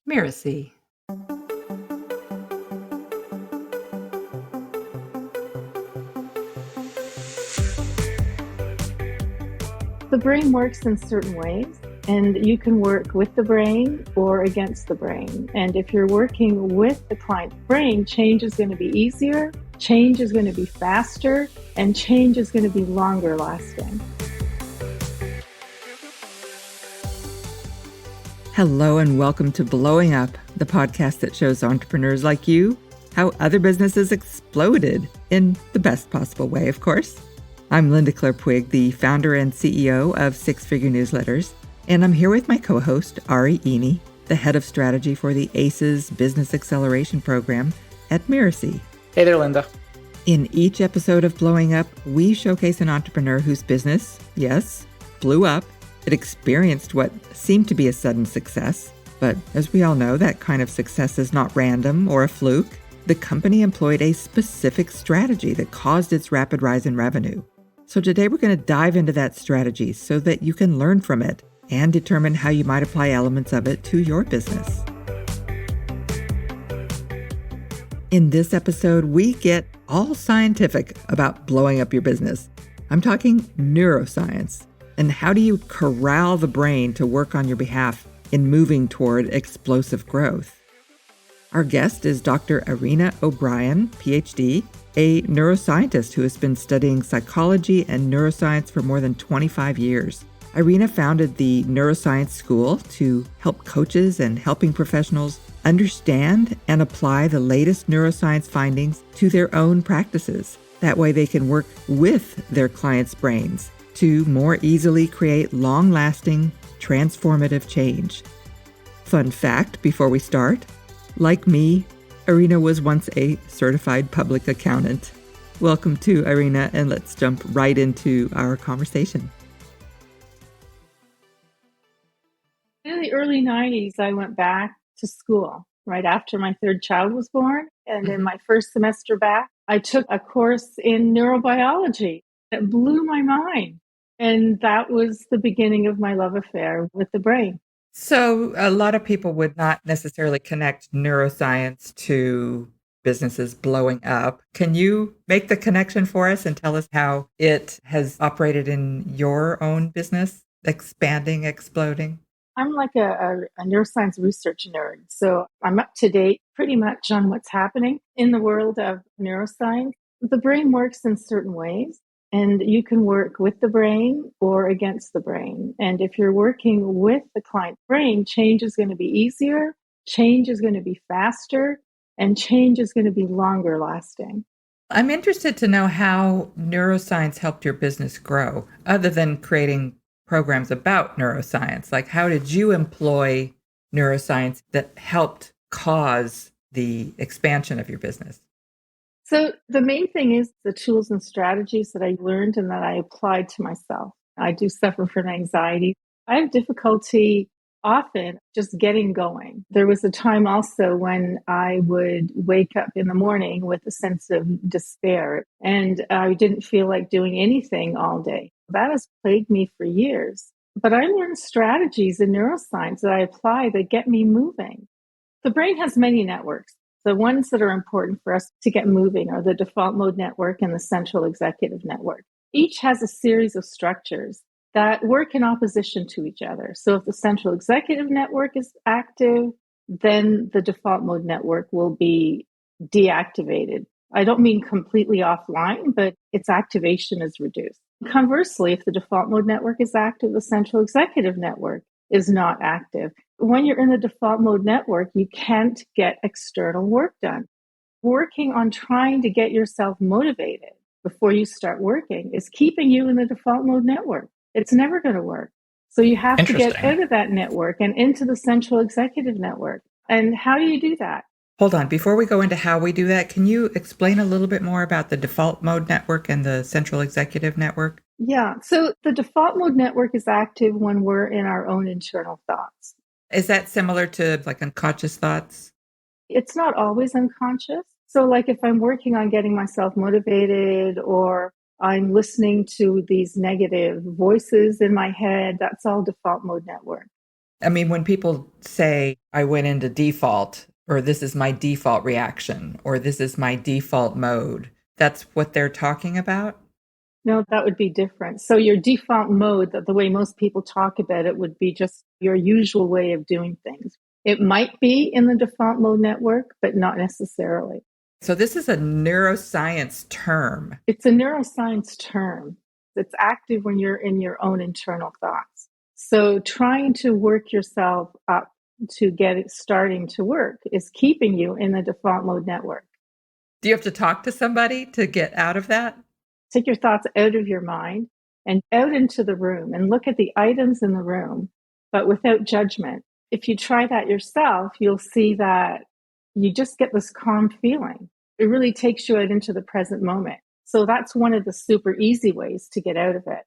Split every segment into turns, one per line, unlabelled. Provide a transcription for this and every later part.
Mirasee.
The brain works in certain ways, and you can work with the brain or against the brain. And if you're working with the client's brain, change is going to be easier, change is going to be faster, and change is going to be longer lasting.
Hello and welcome to Blowing Up, the podcast that shows entrepreneurs like you how other businesses exploded in the best possible way, of course. I'm Linda Claire Puig, the founder and CEO of Six Figure Newsletters, and I'm here with my co-host, Ari Eni, the head of strategy for the ACES Business Acceleration Program at Mirasee.
Hey there, Linda.
In each episode of Blowing Up, we showcase an entrepreneur whose business, yes, blew up. It experienced what seemed to be a sudden success, but as we all know, that kind of success is not random or a fluke. The company employed a specific strategy that caused its rapid rise in revenue. So today we're going to dive into that strategy so that you can learn from it and determine how you might apply elements of it to your business. In this episode, we get all scientific about blowing up your business. I'm talking neuroscience. And how do you corral the brain to work on your behalf in moving toward explosive growth? Our guest is Dr. Irena O'Brien, PhD, a neuroscientist who has been studying psychology and neuroscience for more than 25 years. Irena founded the Neuroscience School to help coaches and helping professionals understand and apply the latest neuroscience findings to their own practices. That way they can work with their clients' brains to more easily create long-lasting, transformative change. Fun fact before we start, like me, Irena was once a certified public accountant. Welcome to Irena, and let's jump right into our conversation.
In the early 90s, I went back to school right after my third child was born. And in my first semester back, I took a course in neurobiology. It blew my mind. And that was the beginning of my love affair with the brain.
So a lot of people would not necessarily connect neuroscience to businesses blowing up. Can you make the connection for us and tell us how it has operated in your own business, expanding, exploding?
I'm like a neuroscience research nerd. So I'm up to date pretty much on what's happening in the world of neuroscience. The brain works in certain ways. And you can work with the brain or against the brain. And if you're working with the client's brain, change is going to be easier, change is going to be faster, and change is going to be longer lasting.
I'm interested to know how neuroscience helped your business grow, other than creating programs about neuroscience. Like, how did you employ neuroscience that helped cause the expansion of your business?
So the main thing is the tools and strategies that I learned and that I applied to myself. I do suffer from anxiety. I have difficulty often just getting going. There was a time also when I would wake up in the morning with a sense of despair and I didn't feel like doing anything all day. That has plagued me for years. But I learned strategies in neuroscience that I apply that get me moving. The brain has many networks. The ones that are important for us to get moving are the default mode network and the central executive network. Each has a series of structures that work in opposition to each other. So if the central executive network is active, then the default mode network will be deactivated. I don't mean completely offline, but its activation is reduced. Conversely, if the default mode network is active, the central executive network is not active. When you're in the default mode network, you can't get external work done. Working on trying to get yourself motivated before you start working is keeping you in the default mode network. It's never going to work. So you have to get out of that network and into the central executive network. And how do you do that?
Hold on. Before we go into how we do that, can you explain a little bit more about the default mode network and the central executive network?
Yeah. So the default mode network is active when we're in our own internal thoughts.
Is that similar to like unconscious thoughts?
It's not always unconscious. So like if I'm working on getting myself motivated or I'm listening to these negative voices in my head, that's all default mode network.
I mean, when people say, I went into default, or this is my default reaction, or this is my default mode, that's what they're talking about?
No, that would be different. So your default mode, the way most people talk about it, would be just your usual way of doing things. It might be in the default mode network, but not necessarily.
So this is a neuroscience term.
It's a neuroscience term. It's active when you're in your own internal thoughts. So trying to work yourself up to get it starting to work is keeping you in the default mode network.
Do you have to talk to somebody to get out of that?
Take your thoughts out of your mind and out into the room and look at the items in the room, but without judgment. If you try that yourself, you'll see that you just get this calm feeling. It really takes you out into the present moment. So that's one of the super easy ways to get out of it.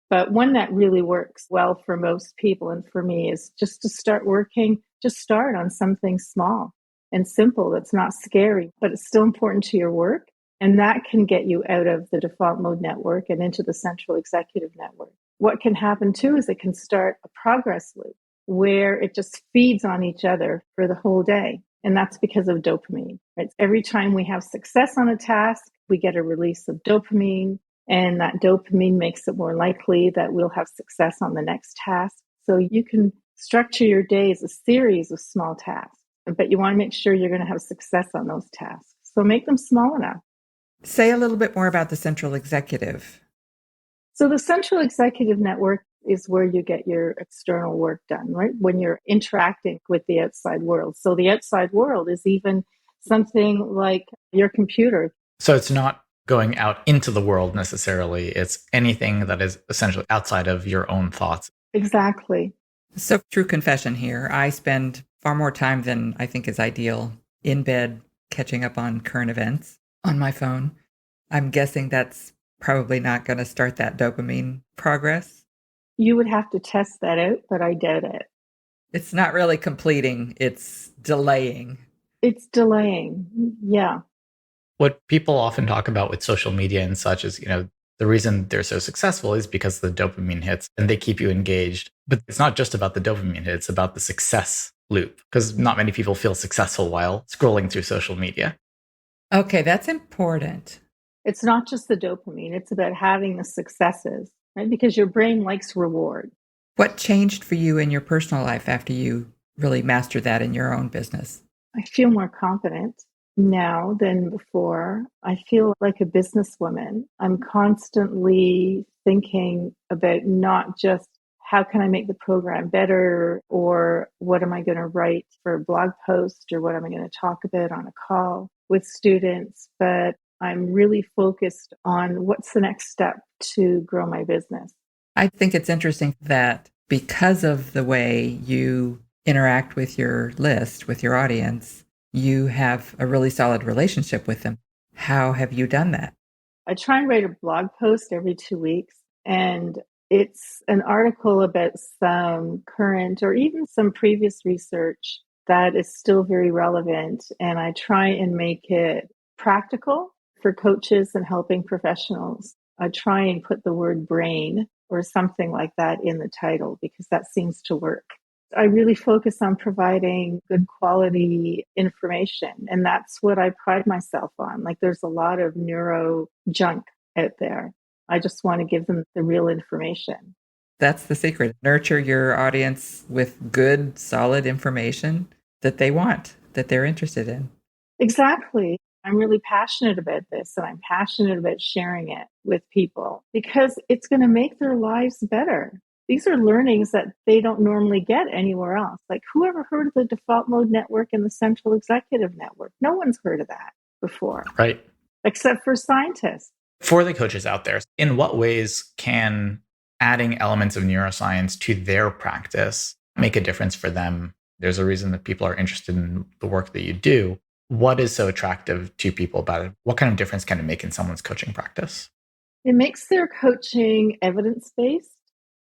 But one that really works well for most people and for me is just to start working, just start on something small and simple that's not scary, but it's still important to your work. And that can get you out of the default mode network and into the central executive network. What can happen too is it can start a progress loop where it just feeds on each other for the whole day. And that's because of dopamine. Right? Every time we have success on a task, we get a release of dopamine. And that dopamine makes it more likely that we'll have success on the next task. So you can structure your day as a series of small tasks, but you want to make sure you're going to have success on those tasks. So make them small enough.
Say a little bit more about the central executive.
So the central executive network is where you get your external work done, right? When you're interacting with the outside world. So the outside world is even something like your computer.
So it's not going out into the world necessarily. It's anything that is essentially outside of your own thoughts.
Exactly.
So true confession here. I spend far more time than I think is ideal in bed catching up on current events on my phone. I'm guessing that's probably not going to start that dopamine progress.
You would have to test that out, but I doubt it.
It's not really completing, it's delaying.
It's delaying. Yeah.
What people often talk about with social media and such is, the reason they're so successful is because the dopamine hits and they keep you engaged. But it's not just about the dopamine hit, it's about the success loop, because not many people feel successful while scrolling through social media.
Okay, that's important.
It's not just the dopamine, it's about having the successes, right? Because your brain likes reward.
What changed for you in your personal life after you really mastered that in your own business?
I feel more confident now than before. I feel like a businesswoman. I'm constantly thinking about not just how can I make the program better, or what am I going to write for a blog post, or what am I going to talk about on a call with students, but I'm really focused on what's the next step to grow my business.
I think it's interesting that because of the way you interact with your list, with your audience, you have a really solid relationship with them. How have you done that?
I try and write a blog post every 2 weeks, and it's an article about some current or even some previous research that is still very relevant. And I try and make it practical for coaches and helping professionals. I try and put the word brain or something like that in the title because that seems to work. I really focus on providing good quality information, and that's what I pride myself on. Like, there's a lot of neuro junk out there. I just want to give them the real information.
That's the secret. Nurture your audience with good, solid information that they want, that they're interested in.
Exactly. I'm really passionate about this, and I'm passionate about sharing it with people because it's going to make their lives better. These are learnings that they don't normally get anywhere else. Like, who ever heard of the default mode network and the central executive network? No one's heard of that before.
Right.
Except for scientists.
For the coaches out there, in what ways can adding elements of neuroscience to their practice make a difference for them? There's a reason that people are interested in the work that you do. What is so attractive to people about it? What kind of difference can it make in someone's coaching practice?
It makes their coaching evidence-based.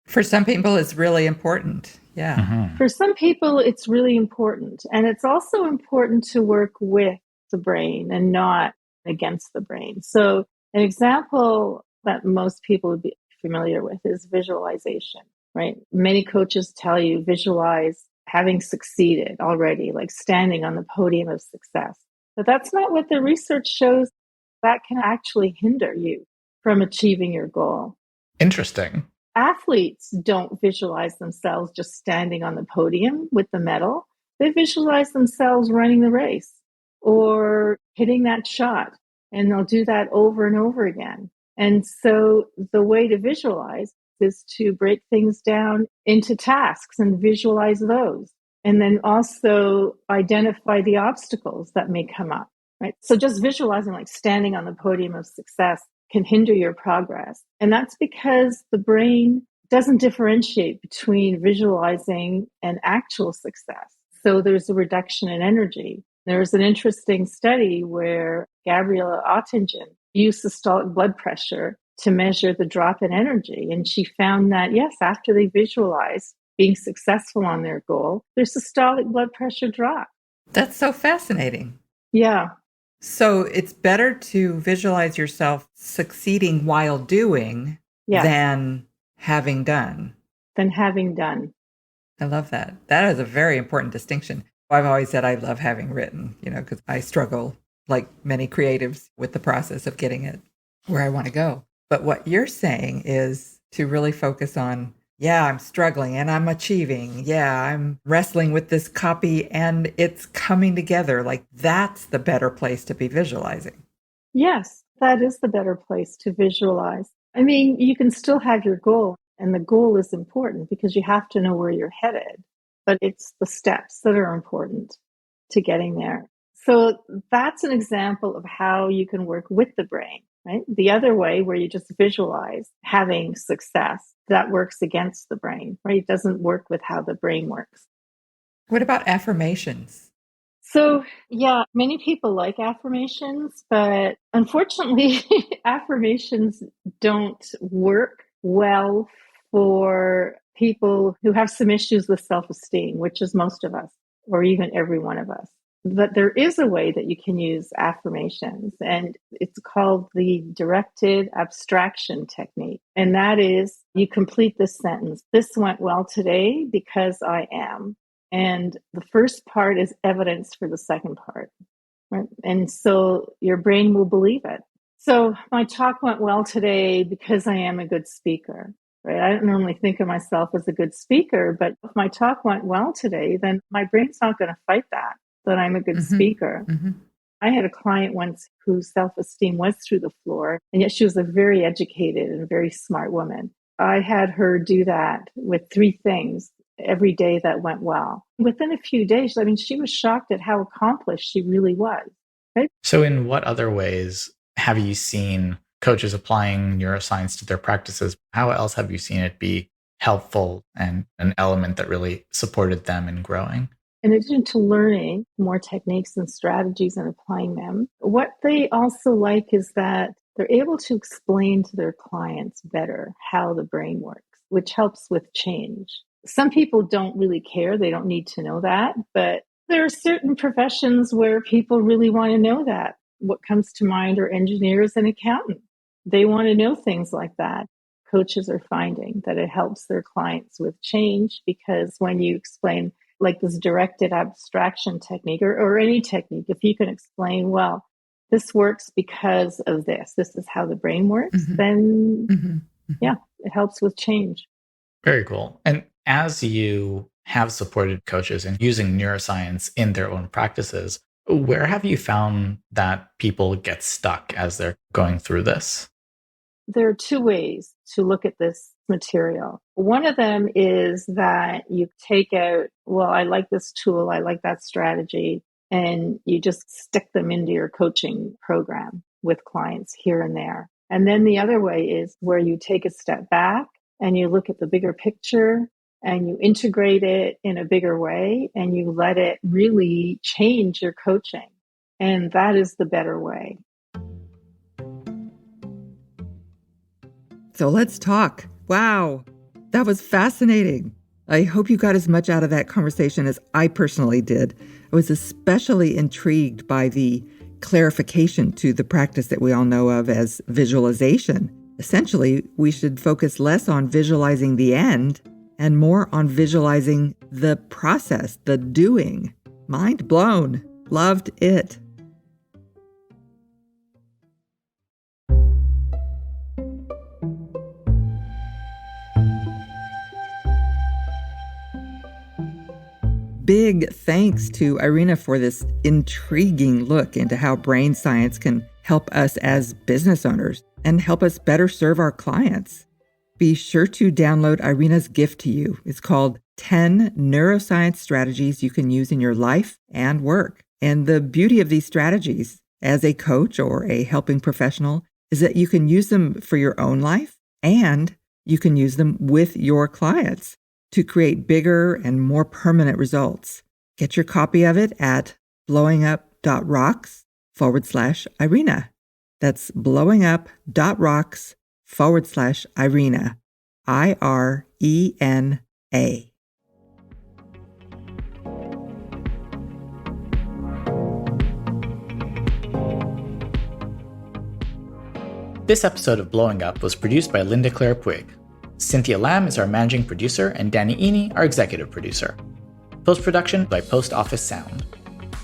For some people, it's really important. Yeah.
Mm-hmm.
For some people, it's really important. And it's also important to work with the brain and not against the brain. So an example that most people would be familiar with is visualization. right? Many coaches tell you visualize having succeeded already, like standing on the podium of success. But that's not what the research shows. That can actually hinder you from achieving your goal.
Interesting.
Athletes don't visualize themselves just standing on the podium with the medal. They visualize themselves running the race or hitting that shot, and they'll do that over and over again. And so the way to visualize is to break things down into tasks and visualize those. And then also identify the obstacles that may come up, right? So just visualizing like standing on the podium of success can hinder your progress. And that's because the brain doesn't differentiate between visualizing and actual success. So there's a reduction in energy. There's an interesting study where Gabriela Oettingen used systolic blood pressure to measure the drop in energy. And she found that, yes, after they visualized being successful on their goal, their systolic blood pressure dropped.
That's so fascinating.
Yeah.
So it's better to visualize yourself succeeding while doing than having done. I love that. That is a very important distinction. I've always said I love having written, because I struggle, like many creatives, with the process of getting it where I want to go. But what you're saying is to really focus on, I'm struggling and I'm achieving. I'm wrestling with this copy and it's coming together. Like that's the better place to be visualizing.
Yes, that is the better place to visualize. I mean, you can still have your goal, and the goal is important because you have to know where you're headed, but it's the steps that are important to getting there. So that's an example of how you can work with the brain, right? The other way, where you just visualize having success, that works against the brain, right? It doesn't work with how the brain works.
What about affirmations?
So, many people like affirmations, but unfortunately, affirmations don't work well for people who have some issues with self-esteem, which is most of us, or even every one of us. But there is a way that you can use affirmations, and it's called the directed abstraction technique. And that is, you complete this sentence: this went well today because I am. And the first part is evidence for the second part, right? And so your brain will believe it. So my talk went well today because I am a good speaker, right? I don't normally think of myself as a good speaker, but if my talk went well today, then my brain's not going to fight that I'm a good speaker. I had a client once whose self-esteem was through the floor, and yet she was a very educated and very smart woman. I had her do that with 3 things every day that went well. Within a few days, she was shocked at how accomplished she really was. Right?
So in what other ways have you seen coaches applying neuroscience to their practices? How else have you seen it be helpful and an element that really supported them in growing?
In addition to learning more techniques and strategies and applying them, what they also like is that they're able to explain to their clients better how the brain works, which helps with change. Some people don't really care. They don't need to know that. But there are certain professions where people really want to know that. What comes to mind are engineers and accountants. They want to know things like that. Coaches are finding that it helps their clients with change, because when you explain like this directed abstraction technique or any technique, if you can explain, well, this works because of this is how the brain works, then it helps with change.
Very cool. And as you have supported coaches in using neuroscience in their own practices, where have you found that people get stuck as they're going through this?
There are 2 ways to look at this material. One of them is that you take out, well, I like this tool, I like that strategy, and you just stick them into your coaching program with clients here and there. And then the other way is where you take a step back and you look at the bigger picture and you integrate it in a bigger way and you let it really change your coaching. And that is the better way.
So let's talk. Wow, that was fascinating. I hope you got as much out of that conversation as I personally did. I was especially intrigued by the clarification to the practice that we all know of as visualization. Essentially, we should focus less on visualizing the end and more on visualizing the process, the doing. Mind blown. Loved it. Big thanks to Irena for this intriguing look into how brain science can help us as business owners and help us better serve our clients. Be sure to download Irena's gift to you. It's called 10 Neuroscience Strategies You Can Use in Your Life and Work. And the beauty of these strategies as a coach or a helping professional is that you can use them for your own life and you can use them with your clients to create bigger and more permanent results. Get your copy of it at blowingup.rocks/Irena. That's blowingup.rocks/Irena. IRENA.
This episode of Blowing Up was produced by Linda Claire Puig. Cynthia Lamb is our managing producer and Danny Eni our executive producer. Post-production by Post Office Sound.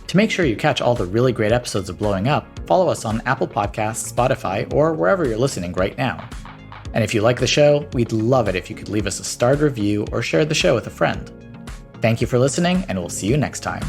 To make sure you catch all the really great episodes of Blowing Up, follow us on Apple Podcasts, Spotify, or wherever you're listening right now. And if you like the show, we'd love it if you could leave us a starred review or share the show with a friend. Thank you for listening, and we'll see you next time.